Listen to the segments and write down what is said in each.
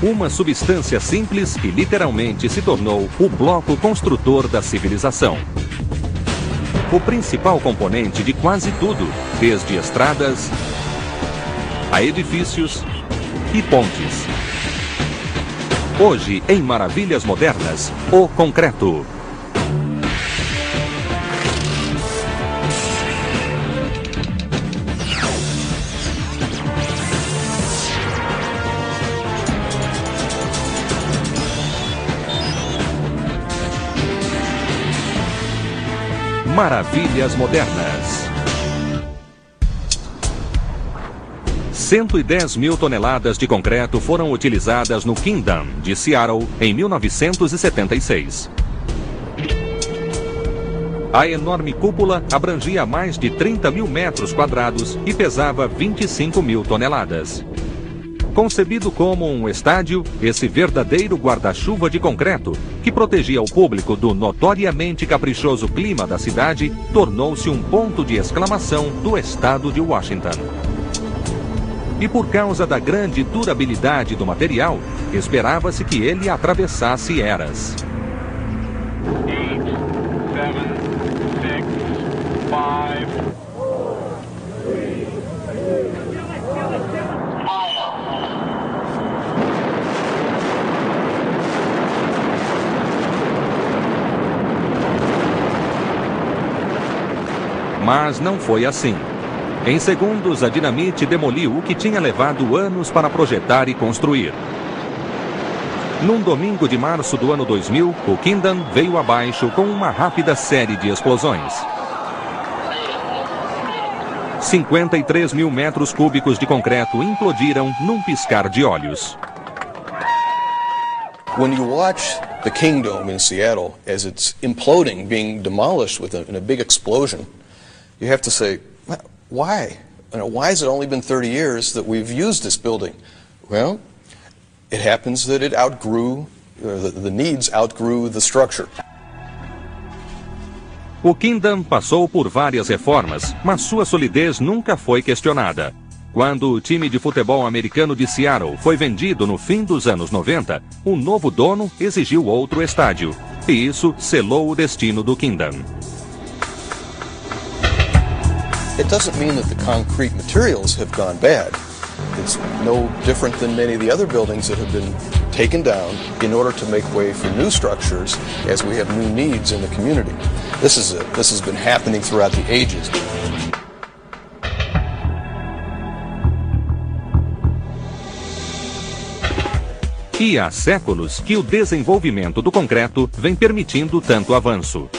Uma substância simples que literalmente se tornou o bloco construtor da civilização. O principal componente de quase tudo, desde estradas a edifícios e pontes. Hoje, em Maravilhas Modernas, o concreto. Maravilhas Modernas. 110 mil toneladas de concreto foram utilizadas no Kingdom de Seattle em 1976. A enorme cúpula abrangia mais de 30 mil metros quadrados e pesava 25 mil toneladas. Concebido como um estádio, esse verdadeiro guarda-chuva de concreto, que protegia o público do notoriamente caprichoso clima da cidade, tornou-se um ponto de exclamação do estado de Washington. E por causa da grande durabilidade do material, esperava-se que ele atravessasse eras. 8, 7, 6, 5... Mas não foi assim. Em segundos, a dinamite demoliu o que tinha levado anos para projetar e construir. Num domingo de março do ano 2000, o Kingdom veio abaixo com uma rápida série de explosões. 53 mil metros cúbicos de concreto implodiram num piscar de olhos. When you watch the Kingdom in Seattle as it's imploding, being demolished in a big explosion, you have to say, why? Why has it only been 30 years that we've used this building? Well, it happens that it outgrew, the needs outgrew the structure. O Kingdom passou por várias reformas, mas sua solidez nunca foi questionada. Quando o time de futebol americano de Seattle foi vendido no fim dos anos 90, o novo dono exigiu outro estádio. E isso selou o destino do Kingdom. It doesn't mean that the concrete materials have gone bad. It's no different than many of the other buildings that have been taken down in order to make way for new structures as we have new needs in the community. This has been happening throughout the ages. E há séculos que o desenvolvimento do concreto vem permitindo tanto avanço.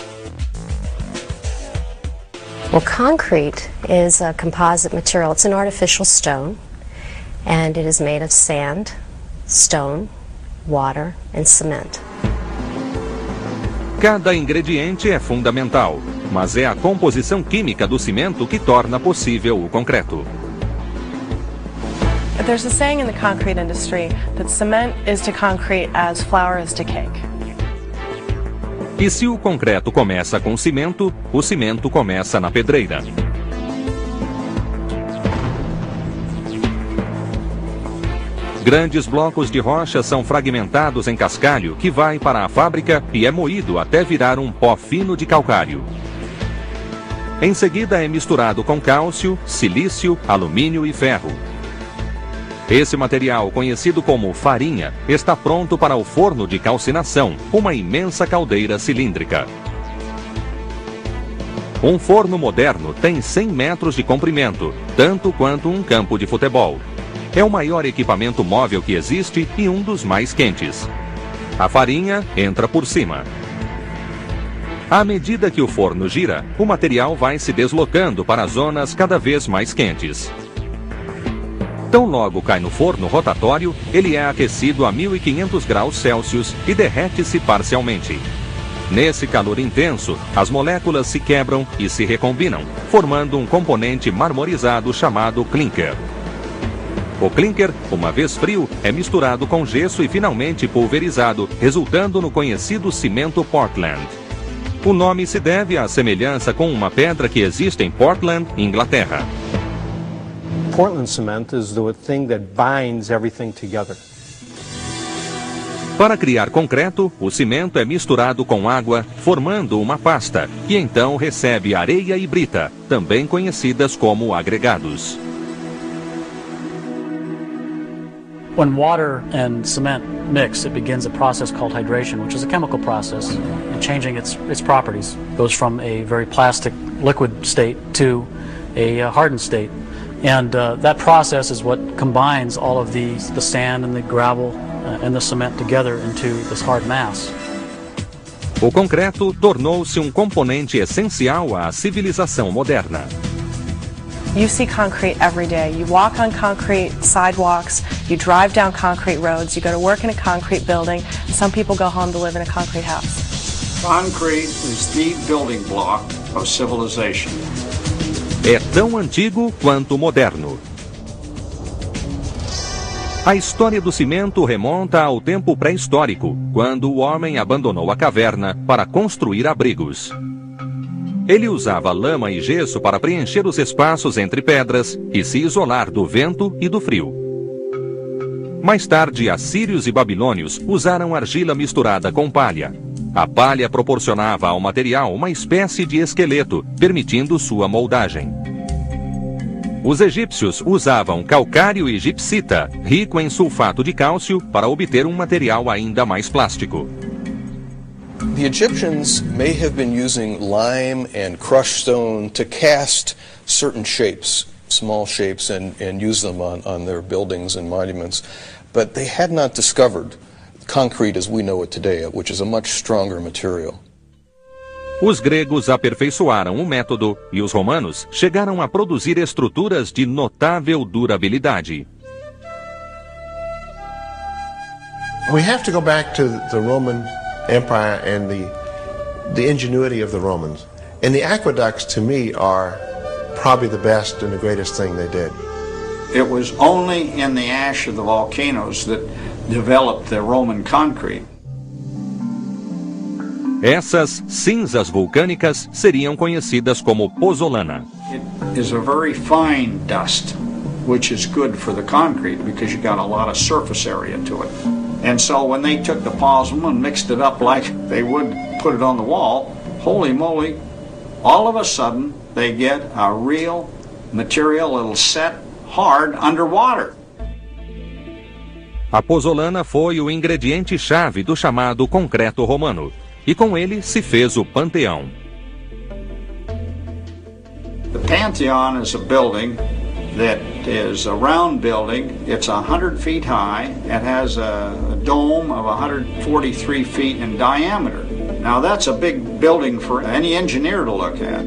Well, concrete is a composite material. It's an artificial stone, and it is made of sand, stone, water, and cement. Cada ingrediente é fundamental, mas é a composição química do cimento que torna possível o concreto. There's a saying in the concrete industry that cement is to concrete as flour is to cake. E se o concreto começa com cimento, o cimento começa na pedreira. Grandes blocos de rocha são fragmentados em cascalho que vai para a fábrica e é moído até virar um pó fino de calcário. Em seguida é misturado com cálcio, silício, alumínio e ferro. Esse material, conhecido como farinha, está pronto para o forno de calcinação, uma imensa caldeira cilíndrica. Um forno moderno tem 100 metros de comprimento, tanto quanto um campo de futebol. É o maior equipamento móvel que existe e um dos mais quentes. A farinha entra por cima. À medida que o forno gira, o material vai se deslocando para zonas cada vez mais quentes. Tão logo cai no forno rotatório, ele é aquecido a 1500 graus Celsius e derrete-se parcialmente. Nesse calor intenso, as moléculas se quebram e se recombinam, formando um componente marmorizado chamado clinker. O clinker, uma vez frio, é misturado com gesso e finalmente pulverizado, resultando no conhecido cimento Portland. O nome se deve à semelhança com uma pedra que existe em Portland, Inglaterra. Portland cement is the thing that binds everything together. Para criar concreto, o cimento é misturado com água, formando uma pasta, que então recebe areia e brita, também conhecidas como agregados. When water and cement mix, it begins a process called hydration, which is a chemical process, and changing its properties. It goes from a very plastic liquid state to a hardened state. And that process is what combines all of the sand and the gravel and the cement together into this hard mass. O concreto tornou-se componente essencial à civilização moderna. You see concrete every day. You walk on concrete sidewalks, you drive down concrete roads, you go to work in a concrete building, and some people go home to live in a concrete house. Concrete is the building block of civilization. É tão antigo quanto moderno. A história do cimento remonta ao tempo pré-histórico, quando o homem abandonou a caverna para construir abrigos. Ele usava lama e gesso para preencher os espaços entre pedras e se isolar do vento e do frio. Mais tarde, assírios e babilônios usaram argila misturada com palha. A palha proporcionava ao material uma espécie de esqueleto, permitindo sua moldagem. Os egípcios usavam calcário e gipsita, rico em sulfato de cálcio, para obter um material ainda mais plástico. The Egyptians may have been using lime and crushed stone to cast certain shapes, small shapes, and use them on their buildings and monuments, but they had not discovered concrete as we know it today, which is a much stronger material. Os gregos aperfeiçoaram o método e os romanos chegaram a produzir estruturas de notável durabilidade. We have to go back to the Roman Empire and the ingenuity of the Romans. And the aqueducts, to me, are probably the best and the greatest thing they did. It was only in the ash of the volcanoes that developed the Roman concrete. Essas cinzas vulcânicas seriam conhecidas como pozzolana. It is a very fine dust, which is good for the concrete because you got a lot of surface area to it. And so when they took the pozzolana and mixed it up like they would put it on the wall, holy moly, all of a sudden they get a real material that'll set hard underwater. A pozzolana foi o ingrediente-chave do chamado concreto romano, e com ele se fez o Panteão. The Pantheon is a building that is a round building. It's 100 feet high. It has a dome of 143 feet in diameter. Now that's a big building for any engineer to look at.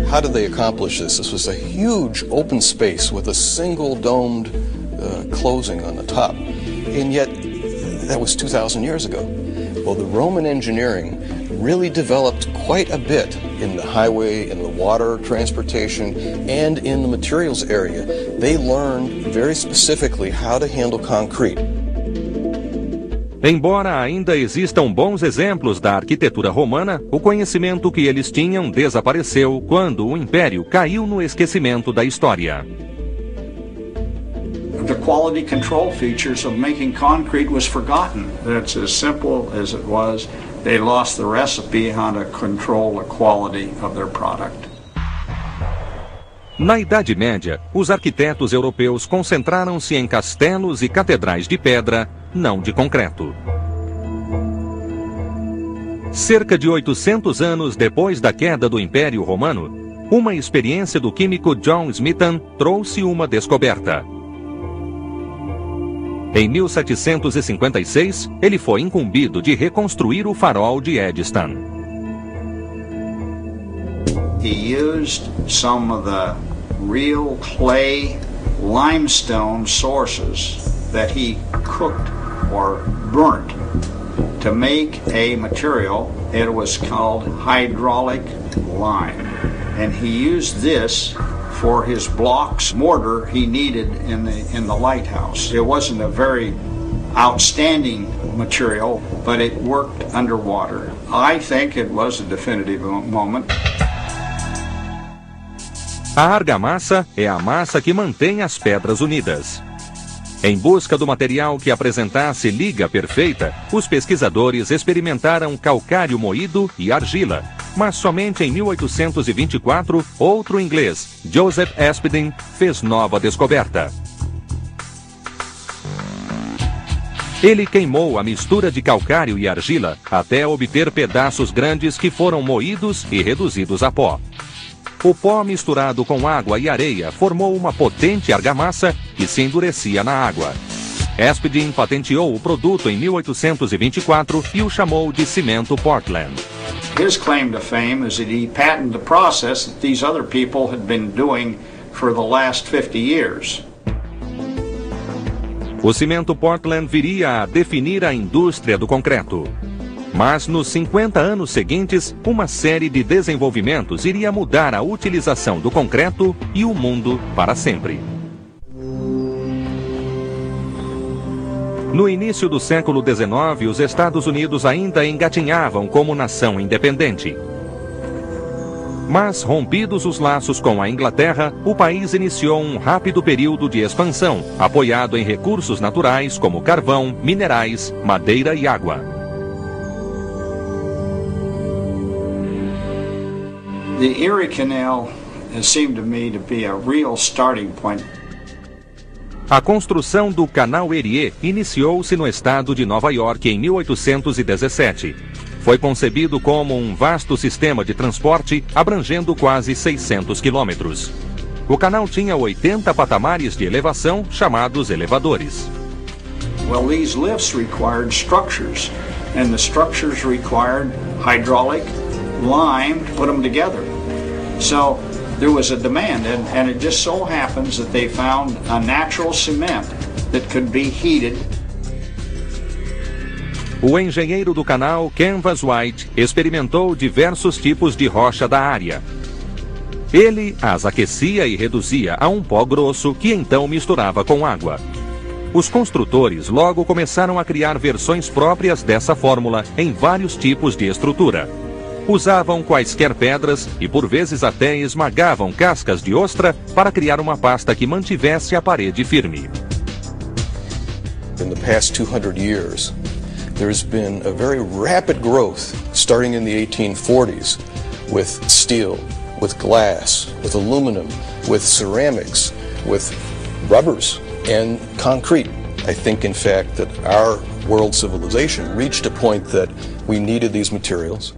How did they accomplish this? This was a huge open space with a single domed closing on the top. And yet, that was 2,000 years ago. Well, the Roman engineering really developed quite a bit in the highway, in the water transportation, and in the materials area. They learned very specifically how to handle concrete. Embora ainda existam bons exemplos da arquitetura romana, o conhecimento que eles tinham desapareceu quando o Império caiu no esquecimento da história. The quality control features of making concrete was forgotten. It's as simple as it was. They lost the recipe on how to control the quality of their product. Na Idade Média, os arquitetos europeus concentraram-se em castelos e catedrais de pedra, não de concreto. Cerca de 800 anos depois da queda do Império Romano, uma experiência do químico John Smeaton trouxe uma descoberta. Em 1756, ele foi incumbido de reconstruir o farol de Eddystone. He used some of the real clay limestone sources that he cooked or burnt to make a material. It was called hydraulic lime. And he used this for his blocks mortar he needed in the lighthouse. It wasn't a very outstanding material, but it worked underwater. I think it was a definitive moment. A argamassa é a massa que mantém as pedras unidas. Em busca do material que apresentasse liga perfeita, os pesquisadores experimentaram calcário moído e argila. Mas somente em 1824, outro inglês, Joseph Aspdin, fez nova descoberta. Ele queimou a mistura de calcário e argila até obter pedaços grandes que foram moídos e reduzidos a pó. O pó misturado com água e areia formou uma potente argamassa que se endurecia na água. Aspdin patenteou o produto em 1824 e o chamou de cimento Portland. His claim to fame is that he patented the process that these other people had been doing for the last 50 years. O cimento Portland viria a definir a indústria do concreto. Mas nos 50 anos seguintes, uma série de desenvolvimentos iria mudar a utilização do concreto e o mundo para sempre. No início do século XIX, os Estados Unidos ainda engatinhavam como nação independente. Mas, rompidos os laços com a Inglaterra, o país iniciou um rápido período de expansão, apoiado em recursos naturais como carvão, minerais, madeira e água. The Erie Canal has seemed to me to be a real starting point. A construção do Canal Erie iniciou-se no estado de Nova York em 1817. Foi concebido como um vasto sistema de transporte abrangendo quase 600 quilômetros. O canal tinha 80 patamares de elevação, chamados elevadores. Well, these lifts required structures, and the structures required hydraulic lime to put them together. So there was a demand, and it just so happens that they found a natural cement that could be heated. O engenheiro do canal, Canvas White, experimentou diversos tipos de rocha da área. Ele as aquecia e reduzia a um pó grosso que então misturava com água. Os construtores logo começaram a criar versões próprias dessa fórmula em vários tipos de estrutura. Usavam quaisquer pedras e por vezes até esmagavam cascas de ostra para criar uma pasta que mantivesse a parede firme. In the past 200 years, there's been a very rapid growth, starting in the 1840s, with steel, with glass, with aluminum, with ceramics, with rubbers, and concrete. I think, in fact, that our world civilization reached a point that we needed these materials.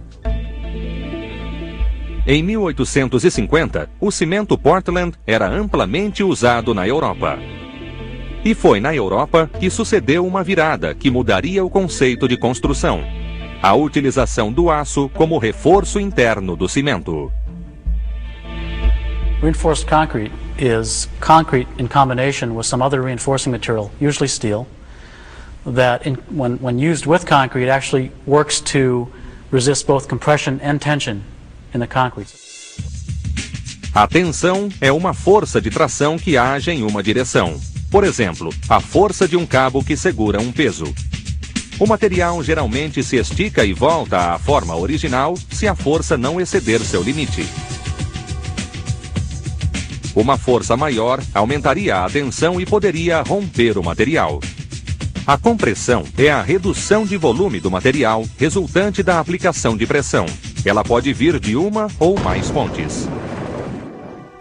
Em 1850, o cimento Portland era amplamente usado na Europa. E foi na Europa que sucedeu uma virada que mudaria o conceito de construção: a utilização do aço como reforço interno do cimento. Reinforced concrete is concrete in combination with some other reinforcing material, usually steel, that when used with concrete actually works to resist both compression and tension in the concrete. A tensão é uma força de tração que age em uma direção. Por exemplo, a força de um cabo que segura um peso. O material geralmente se estica e volta à forma original se a força não exceder seu limite. Uma força maior aumentaria a tensão e poderia romper o material. A compressão é a redução de volume do material resultante da aplicação de pressão. Ela pode vir de uma ou mais fontes.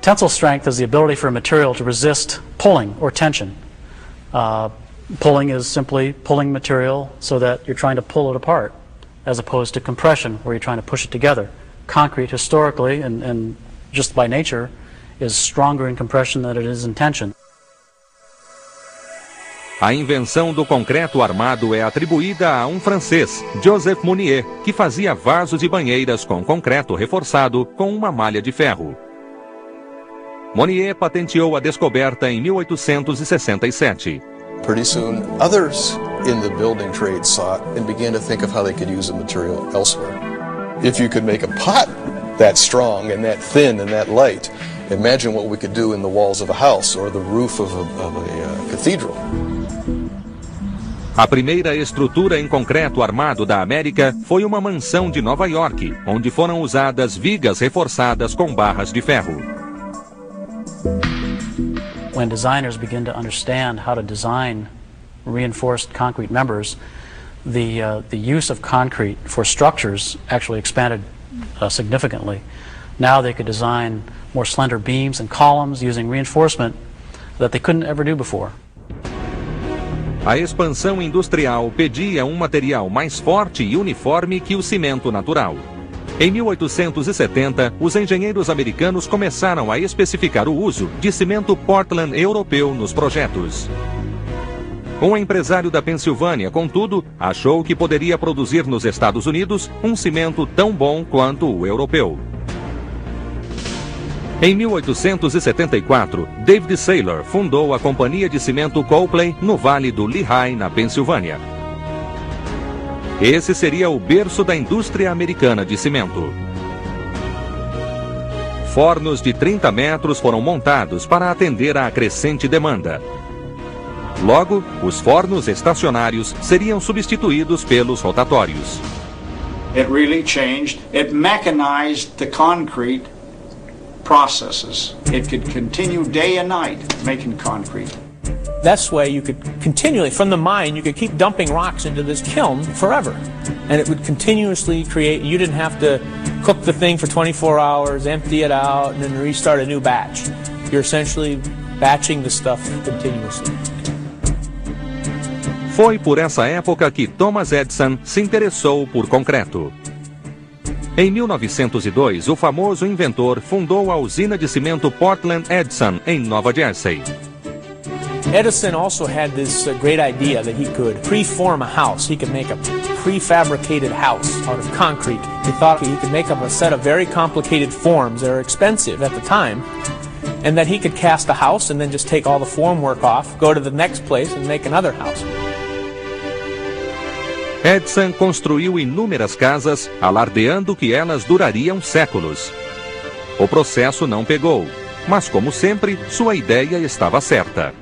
Tensile strength is the ability for a material to resist pulling or tension. Pulling is simply pulling material so that you're trying to pull it apart, as opposed to compression, where you're trying to push it together. Concrete, historically, and just by nature, is stronger in compression than it is in tension. A invenção do concreto armado é atribuída a um francês, Joseph Monnier, que fazia vasos e banheiras com concreto reforçado com uma malha de ferro. Monnier patenteou a descoberta em 1867. Pretty soon, others in the building trade saw it and began to think of how they could use the material elsewhere. If you could make a pot that strong and that thin and that light, imagine what we could do in the walls of a house or the roof of a cathedral. A primeira estrutura em concreto armado da América foi uma mansão de Nova York, onde foram usadas vigas reforçadas com barras de ferro. when designers begin to understand how to design reinforced concrete members, the use of concrete for structures actually expanded significantly. Now they could design more slender beams and columns using reinforcement that they couldn't ever do before. A expansão industrial pedia um material mais forte e uniforme que o cimento natural. Em 1870, os engenheiros americanos começaram a especificar o uso de cimento Portland europeu nos projetos. Um empresário da Pensilvânia, contudo, achou que poderia produzir nos Estados Unidos um cimento tão bom quanto o europeu. Em 1874, David Saylor fundou a companhia de cimento Copley no Vale do Lehigh, na Pensilvânia. Esse seria o berço da indústria americana de cimento. Fornos de 30 metros foram montados para atender à crescente demanda. Logo, os fornos estacionários seriam substituídos pelos rotatórios. It really changed. It mechanized the concrete processes. It could continue day and night making concrete. This way you could continually, from the mine, you could keep dumping rocks into this kiln forever. And it would continuously create, you didn't have to cook the thing for 24 hours, empty it out, and then restart a new batch. You're essentially batching the stuff continuously. Foi por essa época que Thomas Edison se interessou por concreto. Em 1902, o famoso inventor fundou a usina de cimento Portland Edison, em Nova Jersey. Edison also had this great idea that he could preform a house. He could make a prefabricated house out of concrete. He thought he could make up a set of very complicated forms that are expensive at the time, and that he could cast a house and then just take all the form work off, go to the next place and make another house. Edison construiu inúmeras casas, alardeando que elas durariam séculos. O processo não pegou, mas como sempre, sua ideia estava certa.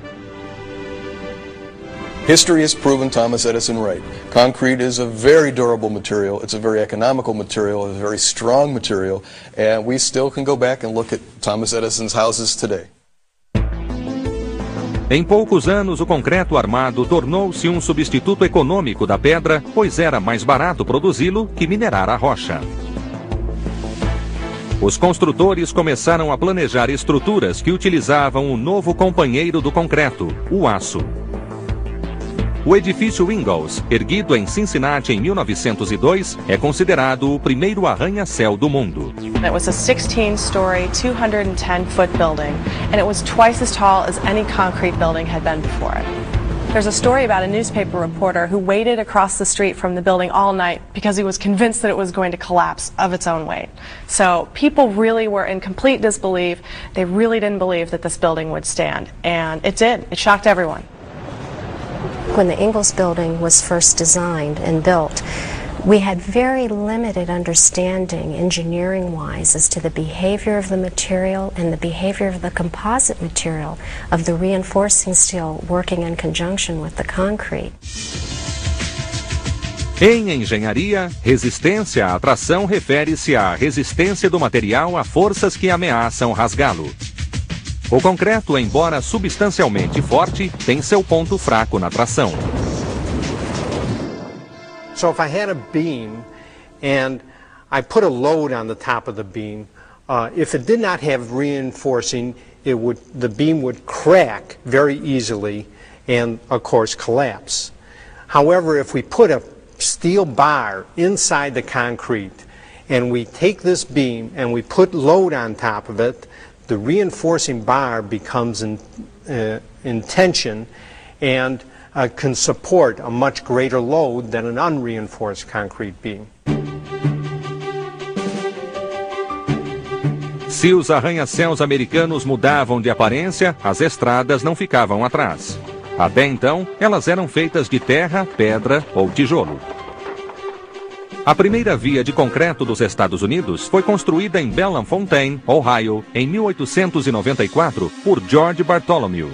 History has proven Thomas Edison right. Concrete is a very durable material, it's a very economical material, a very strong material, and we still can go back and look at Thomas Edison's houses today. Em poucos anos, o concreto armado tornou-se um substituto econômico da pedra, pois era mais barato produzi-lo que minerar a rocha. Os construtores começaram a planejar estruturas que utilizavam o novo companheiro do concreto, o aço. O edifício Ingalls, erguido em Cincinnati em 1902, é considerado o primeiro arranha-céu do mundo. It was a 16-story, 210-foot building, and it was twice as tall as any concrete building had been before it. There's a story about a newspaper reporter who waited across the street from the building all night because he was convinced that it was going to collapse of its own weight. So people really were in complete disbelief. They really didn't believe that this building would stand, and it did. It shocked everyone. When the Ingalls building was first designed and built, we had very limited understanding engineering-wise as to the behavior of the material and the behavior of the composite material of the reinforcing steel working in conjunction with the concrete. Em engenharia, resistência à tração refere-se à resistência do material a forças que ameaçam rasgá-lo. O concreto, embora substancialmente forte, tem seu ponto fraco na tração. So if I had a beam and I put a load on the top of the beam, if it did not have reinforcing, the beam would crack very easily and, of course, collapse. However, if we put a steel bar inside the concrete and we take this beam and we put load on top of it, the reinforcing bar becomes in tension and can support a much greater load than an unreinforced concrete beam. Se os arranha-céus americanos mudavam de aparência, as estradas não ficavam atrás. Até então, elas eram feitas de terra, pedra ou tijolo. A primeira via de concreto dos Estados Unidos foi construída em Bellefontaine, Ohio, em 1894, por George Bartholomew.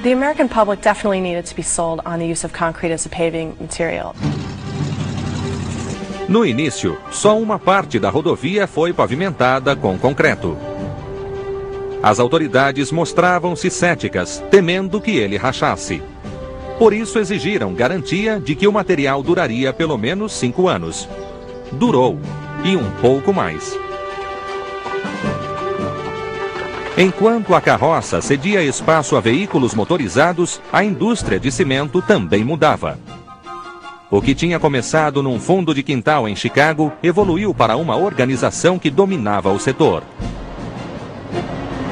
The American public definitely needed to be sold on the use of concrete as a paving material. No início, só uma parte da rodovia foi pavimentada com concreto. As autoridades mostravam-se céticas, temendo que ele rachasse. Por isso exigiram garantia de que o material duraria pelo menos 5 anos. Durou, e um pouco mais. Enquanto a carroça cedia espaço a veículos motorizados, a indústria de cimento também mudava. O que tinha começado num fundo de quintal em Chicago evoluiu para uma organização que dominava o setor.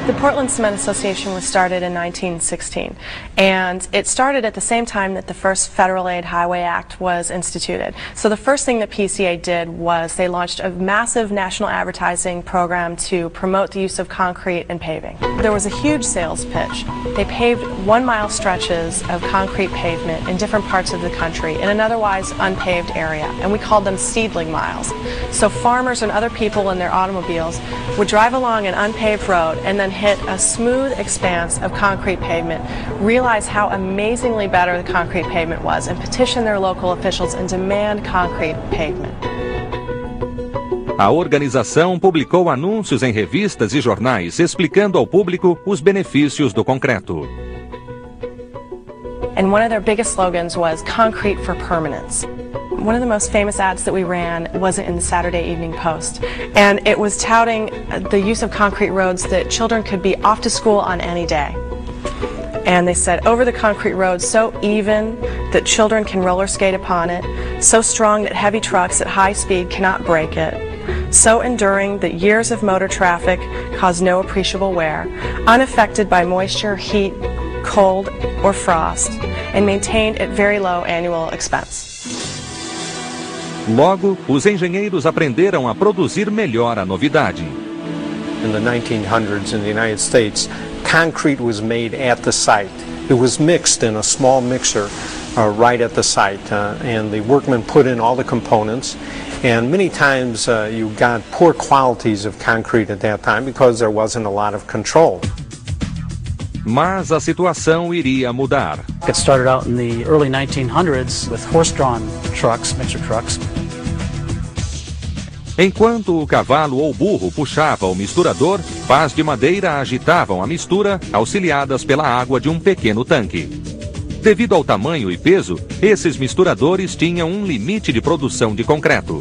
The Portland Cement Association was started in 1916, and it started at the same time that the first Federal Aid Highway Act was instituted. So the first thing that PCA did was they launched a massive national advertising program to promote the use of concrete and paving. There was a huge sales pitch. They paved 1-mile stretches of concrete pavement in different parts of the country in an otherwise unpaved area, and we called them seedling miles. So farmers and other people in their automobiles would drive along an unpaved road and then hit a smooth expanse of concrete pavement, realize how amazingly better the concrete pavement was, and petition their local officials and demand concrete pavement. A organização publicou anúncios em revistas e jornais explicando ao público os benefícios do concreto. And one of their biggest slogans was concrete for permanence. One of the most famous ads that we ran was in the Saturday Evening Post, and it was touting the use of concrete roads that children could be off to school on any day. And they said, over the concrete road, so even that children can roller skate upon it, so strong that heavy trucks at high speed cannot break it, so enduring that years of motor traffic cause no appreciable wear, unaffected by moisture, heat, cold, or frost, and maintained at very low annual expense. Logo, os engenheiros aprenderam a produzir melhor a novidade. In the 1900s in the United States, concrete was made at the site. It was mixed in a small mixer right at the site, and the workmen put in all the components. And many times you got poor qualities of concrete at that time because there wasn't a lot of control. Mas a situação iria mudar. It started out in the early 1900s with horse-drawn trucks, mixer trucks. Enquanto o cavalo ou burro puxava o misturador, pás de madeira agitavam a mistura, auxiliadas pela água de um pequeno tanque. Devido ao tamanho e peso, esses misturadores tinham um limite de produção de concreto.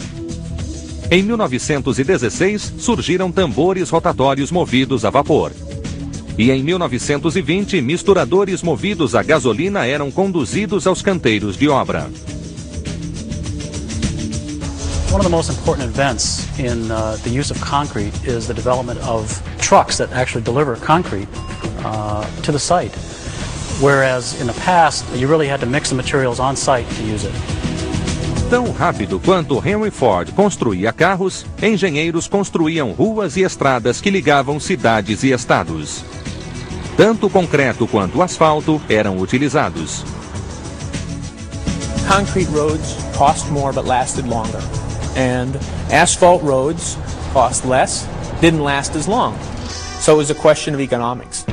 Em 1916, surgiram tambores rotatórios movidos a vapor. E em 1920, misturadores movidos a gasolina eram conduzidos aos canteiros de obra. One of the most important events in the use of concrete is the development of trucks that actually deliver concrete to the site. Whereas in the past, you really had to mix the materials on site to use it. Tão rápido quanto Henry Ford construía carros, engenheiros construíam ruas e estradas que ligavam cidades e estados. Tanto o concreto quanto o asfalto eram utilizados. Concrete roads cost more but lasted longer. And asphalt roads cost less, didn't last as long. So it was a question of economics.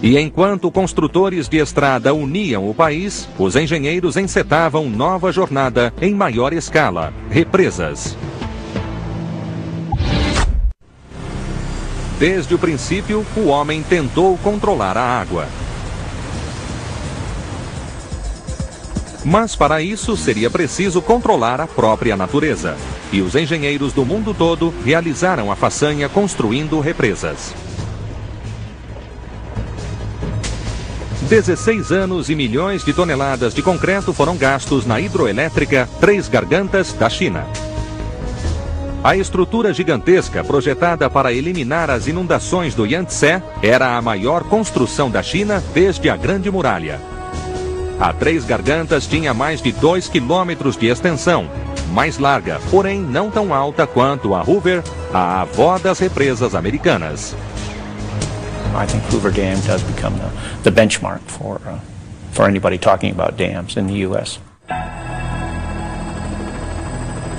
E enquanto construtores de estrada uniam o país, os engenheiros encetavam nova jornada em maior escala, represas. Desde o princípio, o homem tentou controlar a água. Mas para isso seria preciso controlar a própria natureza. E os engenheiros do mundo todo realizaram a façanha construindo represas. 16 anos e milhões de toneladas de concreto foram gastos na hidroelétrica Três Gargantas da China. A estrutura gigantesca projetada para eliminar as inundações do Yangtze era a maior construção da China desde a Grande Muralha. A Três Gargantas tinha mais de 2 quilômetros de extensão, mais larga, porém não tão alta quanto a Hoover, a avó das represas americanas. I think Hoover Dam does become the benchmark for anybody talking about dams in the U.S.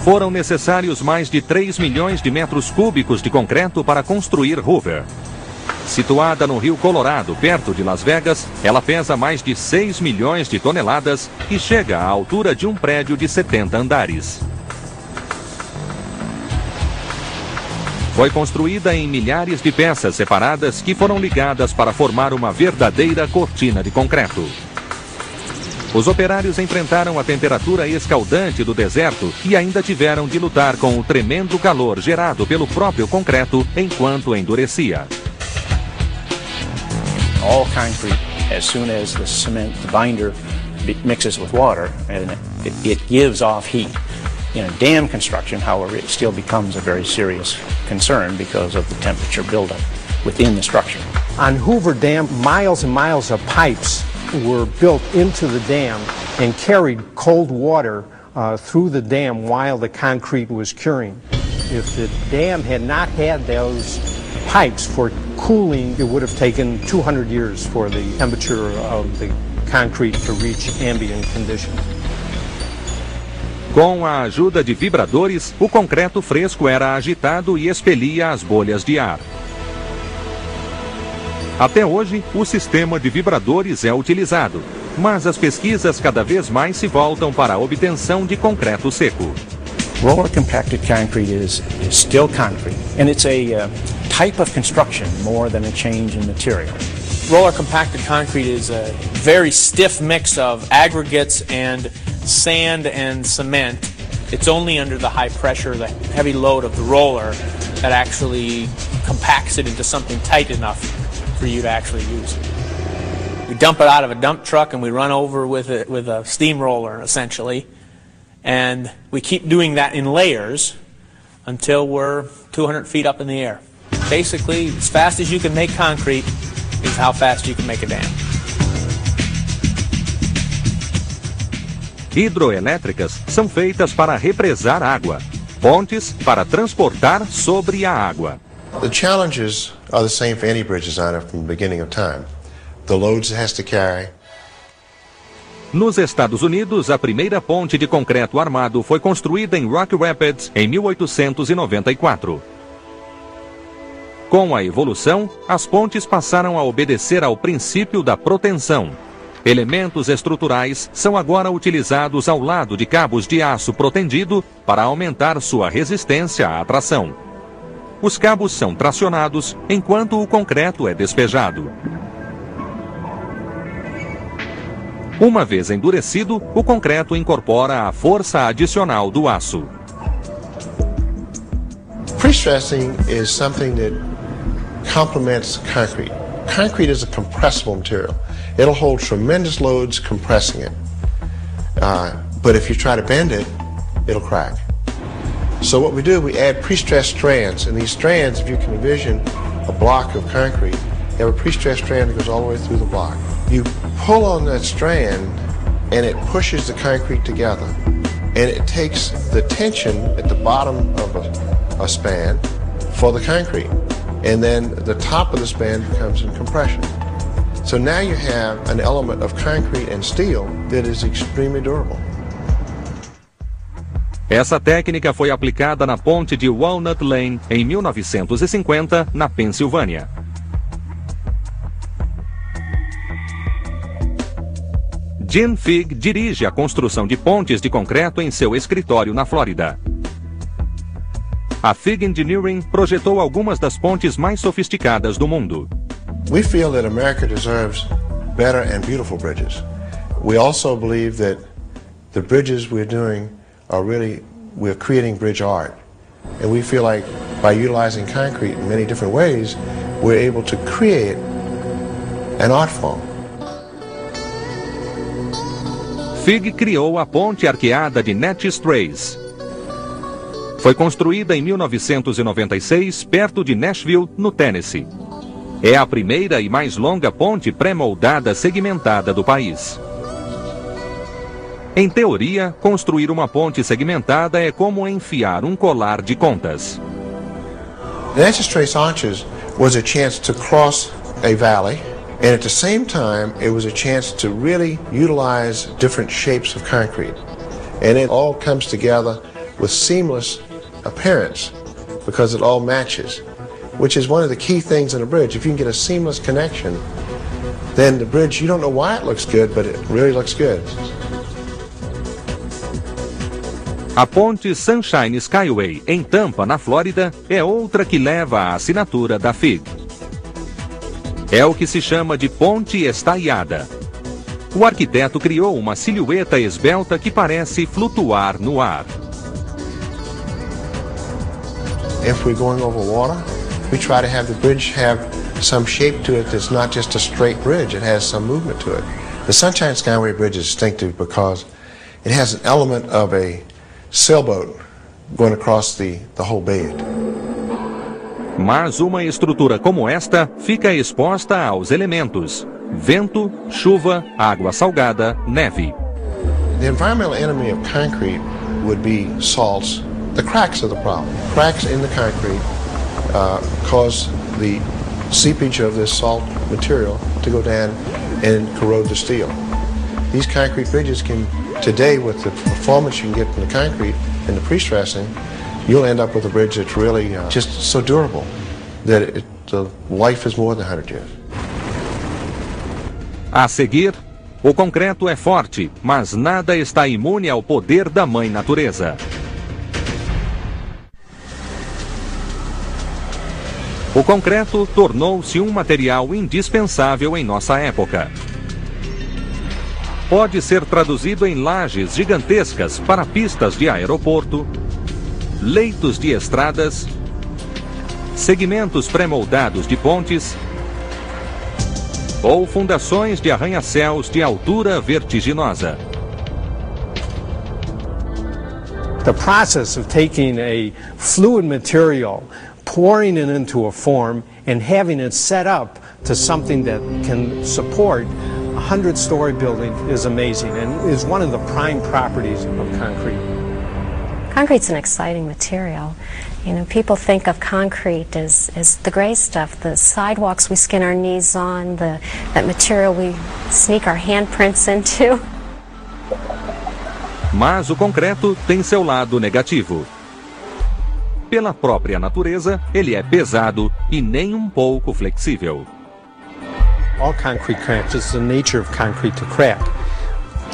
Foram necessários mais de 3 milhões de metros cúbicos de concreto para construir Hoover. Situada no Rio Colorado, perto de Las Vegas, ela pesa mais de 6 milhões de toneladas e chega à altura de um prédio de 70 andares. foi construída em milhares de peças separadas que foram ligadas para formar uma verdadeira cortina de concreto. Os operários enfrentaram a temperatura escaldante do deserto e ainda tiveram de lutar com o tremendo calor gerado pelo próprio concreto enquanto endurecia. All concrete, as soon as the cement, the binder, mixes with water, and it gives off heat. In a dam construction, however, it still becomes a very serious concern because of the temperature buildup within the structure. On Hoover Dam, miles and miles of pipes were built into the dam and carried cold water through the dam while the concrete was curing. If the dam had not had those pipes for cooling, it would have taken 200 years for the temperature of the concrete to reach ambient conditions. Com a ajuda de vibradores, o concreto fresco era agitado e expelia as bolhas de ar. Até hoje, o sistema de vibradores é utilizado, mas as pesquisas cada vez mais se voltam para a obtenção de concreto seco. Roller compacted concrete is still concrete, and it's a type of construction more than a change in material. Roller compacted concrete is a very stiff mix of aggregates and sand and cement. It's only under the high pressure, the heavy load of the roller, that actually compacts it into something tight enough for you to actually use. We dump it out of a dump truck and we run over with it with a steamroller, essentially. And we keep doing that in layers until we're 200 feet up in the air. Basically, as fast as you can make concrete is how fast you can make a dam. Hidroelétricas são feitas para represar água, pontes para transportar sobre a água. The challenges are the same for any bridge designer from the beginning of time. The loads it has to carry. Nos Estados Unidos, a primeira ponte de concreto armado foi construída em Rock Rapids em 1894. Com a evolução, as pontes passaram a obedecer ao princípio da proteção. Elementos estruturais são agora utilizados ao lado de cabos de aço protendido para aumentar sua resistência à tração. Os cabos são tracionados enquanto o concreto é despejado. Uma vez endurecido, o concreto incorpora a força adicional do aço. Pre-stressing is something that complements concrete. Concrete is a compressible material. It'll hold tremendous loads compressing it. But if you try to bend it, it'll crack. So what we do, we add pre-stressed strands. And these strands, if you can envision a block of concrete, you have a pre-stressed strand that goes all the way through the block. You pull on that strand and it pushes the concrete together. And it takes the tension at the bottom of a span for the concrete. And then the top of the span becomes in compression. So now you have an element of concrete and steel that is extremely durable. Essa técnica foi aplicada na ponte de Walnut Lane em 1950, na Pensilvânia. Jim Figg dirige a construção de pontes de concreto em seu escritório na Flórida. A Figg Engineering projetou algumas das pontes mais sofisticadas do mundo. We feel that America deserves better and beautiful bridges. We also believe that the bridges we're doing are really, we're creating bridge art. And we feel like by utilizing concrete in many different ways, we're able to create an art form. Figg criou a ponte arqueada de Neches Trace. Foi construída em 1996, perto de Nashville, no Tennessee. É a primeira e mais longa ponte pré-moldada segmentada do país. Em teoria, construir uma ponte segmentada é como enfiar um colar de contas. The Neches Trace arches was a chance to cross a valley, and at the same time, it was a chance to really utilize different shapes of concrete. And it all comes together with seamless appearance because it all matches, which is one of the key things in a bridge. If you can get a seamless connection, then the bridge, you don't know why it looks good, but it really looks good. A ponte Sunshine Skyway, em Tampa, na Flórida, é outra que leva a assinatura da FIG. É o que se chama de ponte estaiada. O arquiteto criou uma silhueta esbelta que parece flutuar no ar. If we're going over water, we try to have the bridge have some shape to it that's not just a straight bridge, it has some movement to it. The Sunshine Skyway Bridge is distinctive because it has an element of a sailboat going across the whole bay. Mas uma estrutura como esta fica exposta aos elementos: vento, chuva, água salgada, neve. The environmental enemy of concrete would be salts. The cracks are the problem. Cracks in the concrete cause the seepage of this salt material to go down and corrode the steel. These concrete bridges can, today with the performance you can get from the concrete and the pre-stressing, you'll end up with a bridge that's really just so durable that the life is more than 100 years. A seguir, o concreto é forte, mas nada está imune ao poder da mãe natureza. O concreto tornou-se um material indispensável em nossa época. Pode ser traduzido em lajes gigantescas para pistas de aeroporto, leitos de estradas, segmentos pré-moldados de pontes ou fundações de arranha-céus de altura vertiginosa. The process of taking a fluid material, pouring it into a form, and having it set up to something that can support a 100-story building is amazing and is one of the prime properties of concrete. Concrete's an exciting material. You know, people think of concrete as the gray stuff, the sidewalks we skin our knees on, that material we sneak our handprints into. Mas o concreto tem seu lado negativo. Pela própria natureza, ele é pesado e nem um pouco flexível. All concrete cracks, it's the nature of concrete to crack.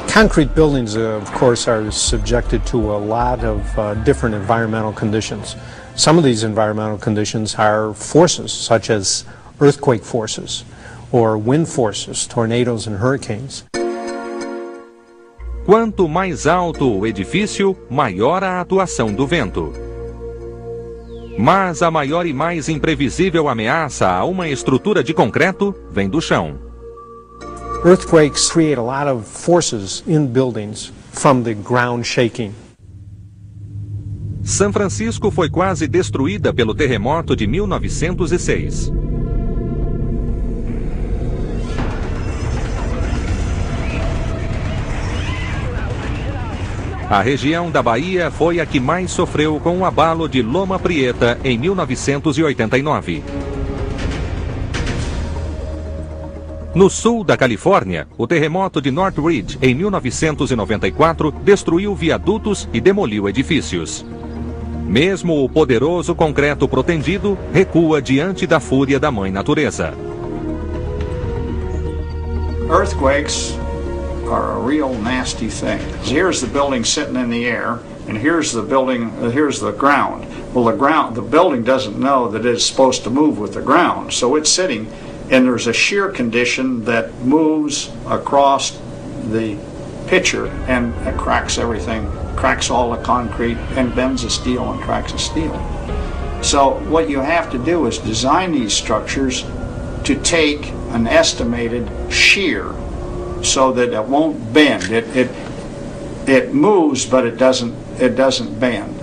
Concrete buildings, of course, are subjected to a lot of different environmental conditions. Some of these environmental conditions are forces, such as earthquake forces or wind forces, tornadoes and hurricanes. Quanto mais alto o edifício, maior a atuação do vento. Mas a maior e mais imprevisível ameaça a uma estrutura de concreto vem do chão. Earthquakes create a lot of forces in buildings from the ground shaking. São Francisco foi quase destruída pelo terremoto de 1906. A região da Bahia foi a que mais sofreu com o abalo de Loma Prieta em 1989. No sul da Califórnia, o terremoto de Northridge em 1994 destruiu viadutos e demoliu edifícios. Mesmo o poderoso concreto protendido recua diante da fúria da mãe natureza. Earthquakes are a real nasty thing. Here's the building sitting in the air, and here's the building, here's the ground. Well, the building doesn't know that it's supposed to move with the ground, so it's sitting, and there's a shear condition that moves across the picture and it cracks everything, cracks all the concrete, and bends the steel and cracks the steel. So what you have to do is design these structures to take an estimated shear so that it won't bend. It moves, but it doesn't bend.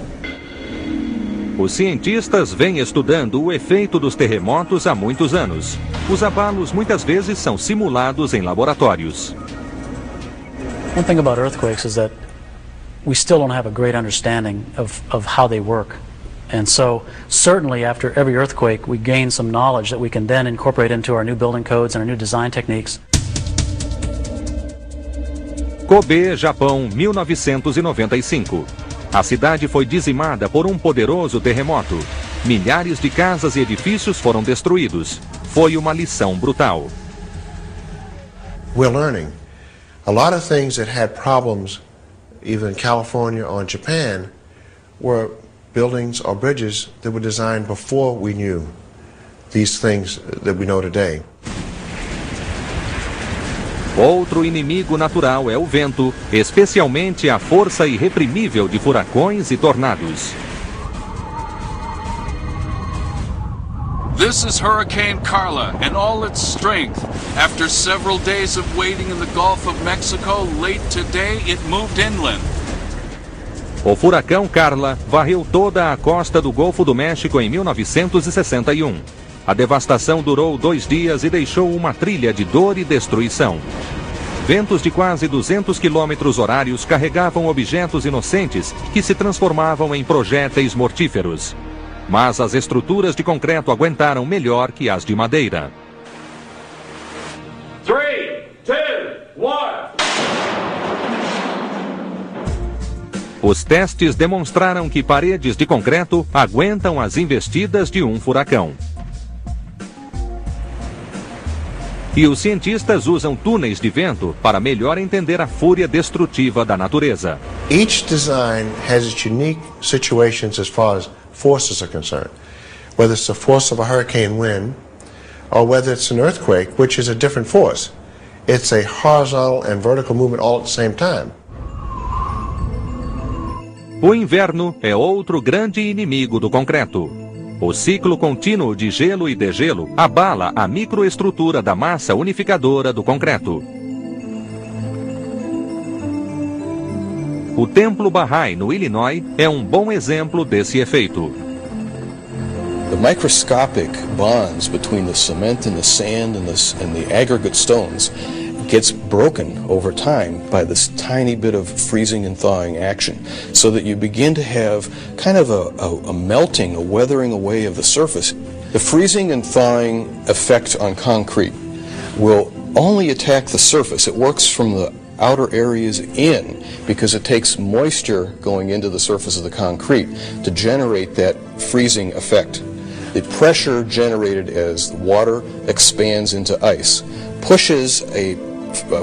Os cientistas vêm estudando o efeito dos terremotos há muitos anos. Os abalos muitas vezes são simulados em laboratórios. One thing about earthquakes is that we still don't have a great understanding of how they work. And so certainly after every earthquake we gain some knowledge that we can then incorporate into our new building codes and our new design techniques. Kobe, Japão, 1995. A cidade foi dizimada por um poderoso terremoto. Milhares de casas e edifícios foram destruídos. Foi uma lição brutal. We're learning. A lot of things that had problems either in California or in Japan, were buildings or bridges that were designed before we knew these things that we know today. Outro inimigo natural é o vento, especialmente a força irreprimível de furacões e tornados. This is Hurricane Carla in all its strength. After several days of waiting in the Gulf of Mexico, late today it moved inland. O furacão Carla varreu toda a costa do Golfo do México em 1961. A devastação durou 2 dias e deixou uma trilha de dor e destruição. Ventos de quase 200 km/h carregavam objetos inocentes que se transformavam em projéteis mortíferos. Mas as estruturas de concreto aguentaram melhor que as de madeira. 3, 2, 1. Os testes demonstraram que paredes de concreto aguentam as investidas de um furacão. E os cientistas usam túneis de vento para melhor entender a fúria destrutiva da natureza. Each design has its unique situations as far as forces are concerned. Whether it's the force of a hurricane wind, or whether it's an earthquake, which is a different force. It's a horizontal and vertical movement all at the same time. O inverno é outro grande inimigo do concreto. O ciclo contínuo de gelo e degelo abala a microestrutura da massa unificadora do concreto. O Templo Bahá'í, no Illinois, é um bom exemplo desse efeito. The microscopic bonds between the cement and the sand and the aggregate stones gets broken over time by this tiny bit of freezing and thawing action, so that you begin to have kind of a melting, a weathering away of the surface. The freezing and thawing effect on concrete will only attack the surface. It works from the outer areas in because it takes moisture going into the surface of the concrete to generate that freezing effect. The pressure generated as the water expands into ice pushes a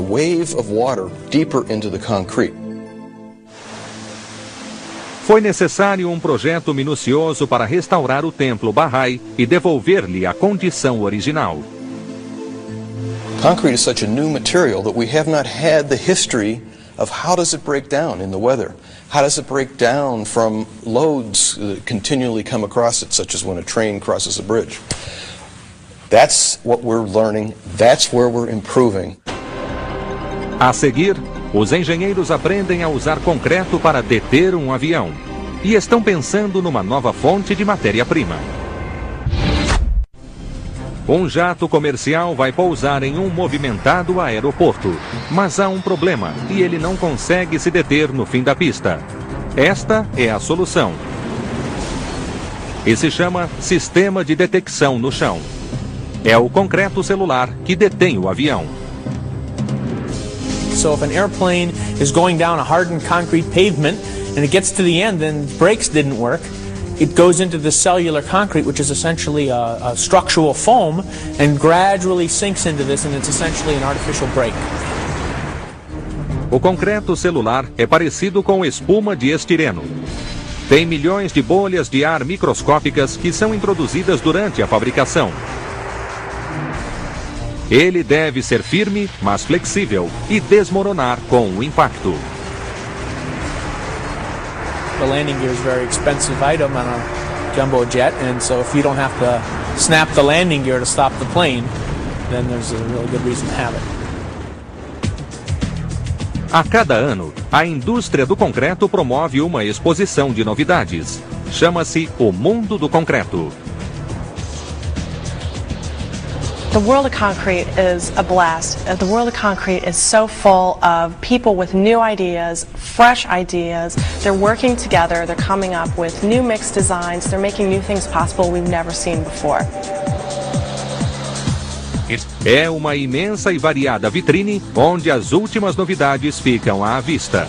wave of water deeper into the concrete. Foi necessário um projeto minucioso para restaurar o Templo Bahá'í e devolver-lhe a condição original. Concrete is such a new material that we have not had the history of how does it break down in the weather? How does it break down from loads that continually come across it, such as when a train crosses a bridge? That's what we're learning. That's where we're improving. A seguir, os engenheiros aprendem a usar concreto para deter um avião e estão pensando numa nova fonte de matéria-prima. Um jato comercial vai pousar em um movimentado aeroporto, mas há um problema e ele não consegue se deter no fim da pista. Esta é a solução. E se chama Sistema de Detecção no Chão. É o concreto celular que detém o avião. So if an airplane is going down a hardened concrete pavement and it gets to the end and brakes didn't work, it goes into the cellular concrete, which is essentially a structural foam, and gradually sinks into this, and it's essentially an artificial brake. O concreto celular é parecido com espuma de estireno. Tem milhões de bolhas de ar microscópicas que são introduzidas durante a fabricação. Ele deve ser firme, mas flexível, e desmoronar com o impacto. The landing gear is a very expensive item on a jumbo jet, and so if you don't have to snap the landing gear to stop the plane, then there's a really good reason to have it. A cada ano, a indústria do concreto promove uma exposição de novidades. Chama-se O Mundo do Concreto. The world of concrete is a blast. The world of concrete is so full of people with new ideas, fresh ideas. They're working together, they're coming up with new mixed designs, they're making new things possible we've never seen before. É uma imensa e variada vitrine onde as últimas novidades ficam à vista.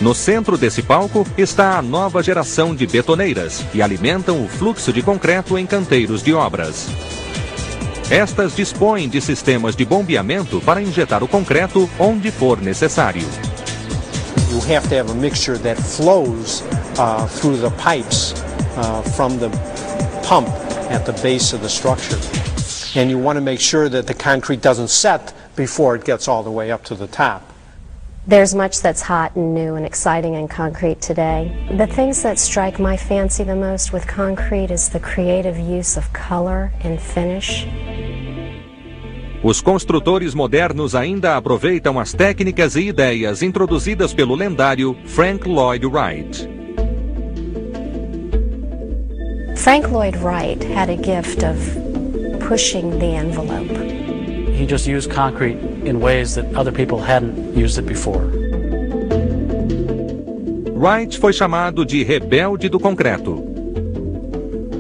No centro desse palco está a nova geração de betoneiras, que alimentam o fluxo de concreto em canteiros de obras. Estas dispõem de sistemas de bombeamento para injetar o concreto onde for necessário. You have to have a mixture that flows through the pipes from the pump at the base of the structure. And you want to make sure that the concrete doesn't set before it gets all the way up to the top. There's much that's hot and new and exciting in concrete today. The things that strike my fancy the most with concrete is the creative use of color and finish. Os construtores modernos ainda aproveitam as técnicas e ideias introduzidas pelo lendário Frank Lloyd Wright. Frank Lloyd Wright had a gift of pushing the envelope. He just used concrete in ways that other people hadn't used it before. Wright foi chamado de rebelde do concreto.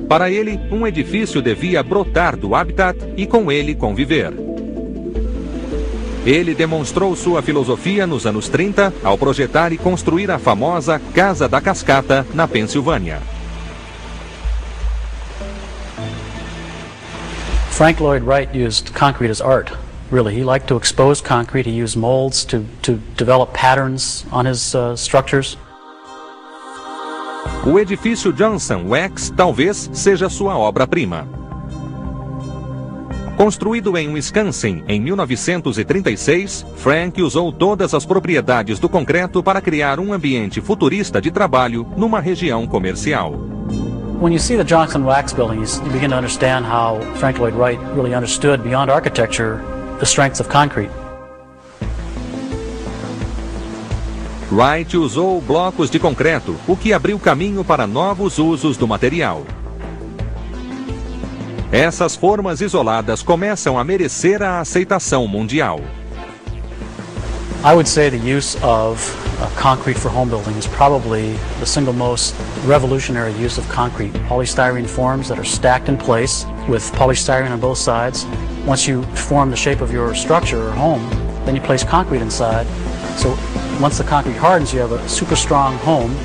Para ele, um edifício devia brotar do habitat e com ele conviver. Ele demonstrou sua filosofia nos anos 30 ao projetar e construir a famosa Casa da Cascata, na Pensilvânia. Frank Lloyd Wright used concrete as art, really. He liked to expose concrete. He used molds to develop patterns on his structures. O edifício Johnson Wax talvez seja sua obra-prima. Construído em Wisconsin em 1936, Frank usou todas as propriedades do concreto para criar um ambiente futurista de trabalho numa região comercial. When you see the Johnson Wax building, you begin to understand how Frank Lloyd Wright really understood, beyond architecture, the strengths of concrete. Wright usou blocos de concreto, o que abriu caminho para novos usos do material. Essas formas isoladas começam a merecer a aceitação mundial. I would say the use of concrete for home building is probably the single most revolutionary use of concrete. Polystyrene forms that are stacked in place with polystyrene on both sides. Once you form the shape of your structure or home, then you place concrete inside. So once the concrete hardens, you have a super strong home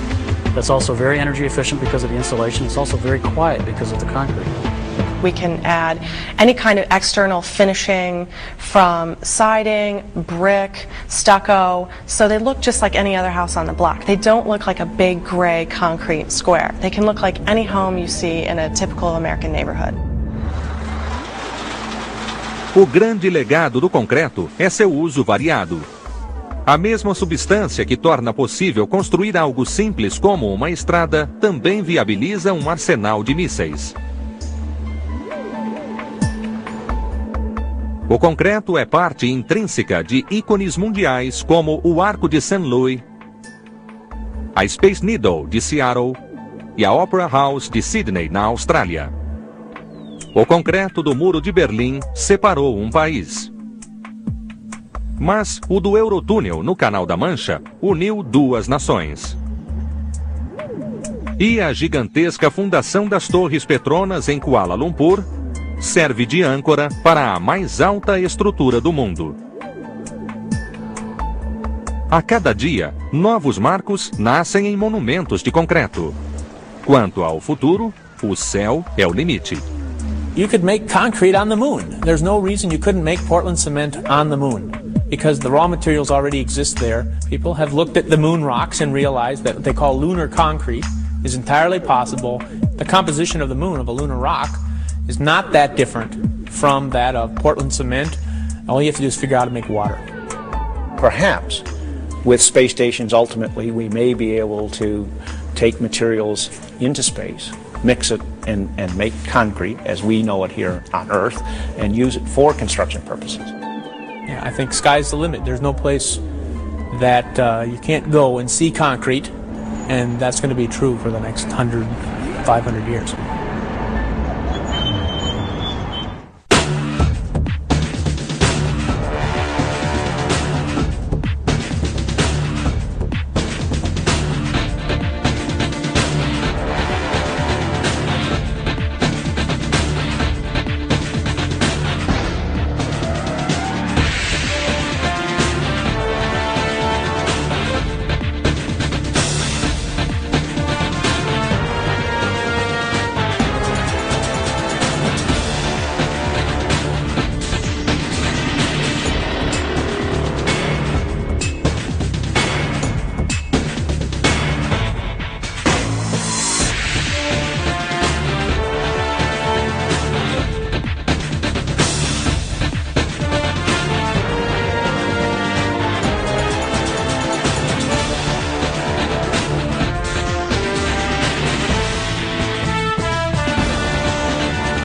that's also very energy efficient because of the insulation. It's also very quiet because of the concrete. We can add any kind of external finishing from siding, brick, stucco, so they look just like any other house on the block. They don't look like a big gray concrete square. They can look like any home you see in a typical American neighborhood. O grande legado do concreto é seu uso variado. A mesma substância que torna possível construir algo simples como uma estrada também viabiliza um arsenal de mísseis. O concreto é parte intrínseca de ícones mundiais como o Arco de St. Louis, a Space Needle de Seattle e a Opera House de Sydney, na Austrália. O concreto do Muro de Berlim separou um país. Mas o do Eurotúnel, no Canal da Mancha, uniu duas nações. E a gigantesca fundação das Torres Petronas em Kuala Lumpur serve de âncora para a mais alta estrutura do mundo. A cada dia, novos marcos nascem em monumentos de concreto. Quanto ao futuro, o céu é o limite. You could make concrete on the moon. There's no reason you couldn't make Portland cement on the moon, because the raw materials already exist there. People have looked at the moon rocks and realized that what they call lunar concrete is entirely possible. The composition of the moon, of a lunar rock, is not that different from that of Portland cement. All you have to do is figure out how to make water. Perhaps with space stations, ultimately, we may be able to take materials into space, mix it, and make concrete as we know it here on Earth, and use it for construction purposes. Yeah, I think sky's the limit. There's no place that you can't go and see concrete, and that's going to be true for the next 100, 500 years.